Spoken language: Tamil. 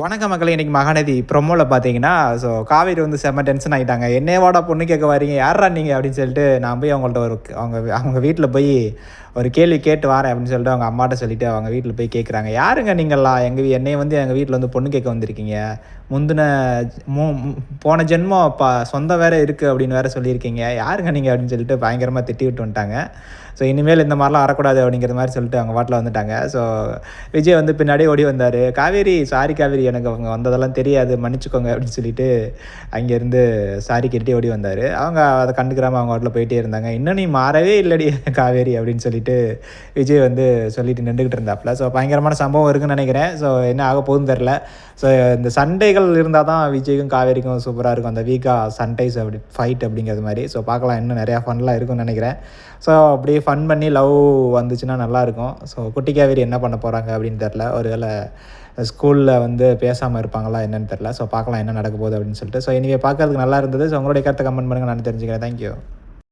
வணக்க மக்களே. இன்றைக்கி மகாநதி ப்ரொமோவில் பார்த்தீங்கன்னா, காவேரி வந்து செம்ம டென்ஷன் ஆகிட்டாங்க. என்னையவாடா பொண்ணு கேட்க வரீங்க, யாரா நீங்கள் அப்படின்னு சொல்லிட்டு நான் போய் அவங்கள்ட்ட அவங்க வீட்டில் போய் ஒரு கேள்வி கேட்டு வரேன் அப்படின்னு சொல்லிட்டு அவங்க அம்மாட்ட சொல்லிவிட்டு அவங்க வீட்டில் போய் கேட்குறாங்க. யாருங்க நீங்கள்லாம் என்னைய வந்து எங்கள் வீட்டில் வந்து பொண்ணு கேட்க வந்திருக்கீங்க, முந்தின போன ஜென்மம் சொந்த வேறு இருக்குது அப்படின்னு வேறு சொல்லியிருக்கீங்க, யாருங்க நீங்கள் அப்படின்னு சொல்லிட்டு பயங்கரமாக திட்டி விட்டு வந்துட்டாங்க. இனிமேல் இந்த மாதிரிலாம் வரக்கூடாது அப்படிங்கிற மாதிரி சொல்லிட்டு அவங்க பாட்டில் வந்துட்டாங்க. விஜய் வந்து பின்னாடியே ஓடி வந்தார். காவேரி, சாரி காவேரி, எனக்கு அவங்க வந்ததெல்லாம் தெரியாது, மன்னிச்சுக்கோங்க அப்படின்னு சொல்லிட்டு அங்கேருந்து சாரி கேட்டுகிட்டே ஓடி வந்தார். அவங்க அதை கண்டுக்கிறாமல் அவங்க பாட்டில் போயிட்டே இருந்தாங்க. இன்னும் நீ மாறவே இல்லடி காவேரி அப்படின்னு சொல்லிட்டு விஜய் வந்து சொல்லிட்டு நின்றுக்கிட்டு இருந்தாப்புல. பயங்கரமான சம்பவம் இருக்குன்னு நினைக்கிறேன். என்ன ஆக போகுதுன்னு தெரில. இந்த சண்டைகள் இருந்தால் தான் விஜய்க்கும் காவேரிக்கும் சூப்பராக இருக்கும். அந்த வீக்கா சண்டைஸ் அப்படி ஃபைட் அப்படிங்கிறது மாதிரி. பார்க்கலாம், இன்னும் நிறையா ஃபன்லாம் இருக்குன்னு நினைக்கிறேன். அப்படியே ஃபன் பண்ணி லவ் வந்துச்சுன்னா நல்லாயிருக்கும். குட்டி காவேரி என்ன பண்ண போகிறாங்க அப்படின்னு தெரில. ஒரு வேளை ஸ்கூலில் வந்து பேசாமல் இருப்பாங்களா என்னென்னு தெரில. பார்க்கலாம் என்ன நடக்க போகுது அப்படின்னு சொல்லிட்டு. பார்க்கறதுக்கு நல்லா இருந்தது. உங்களுடைய கருத்தை கமெண்ட் பண்ணுங்கள், நான் தெரிஞ்சுக்கிறேன். தேங்க்யூ.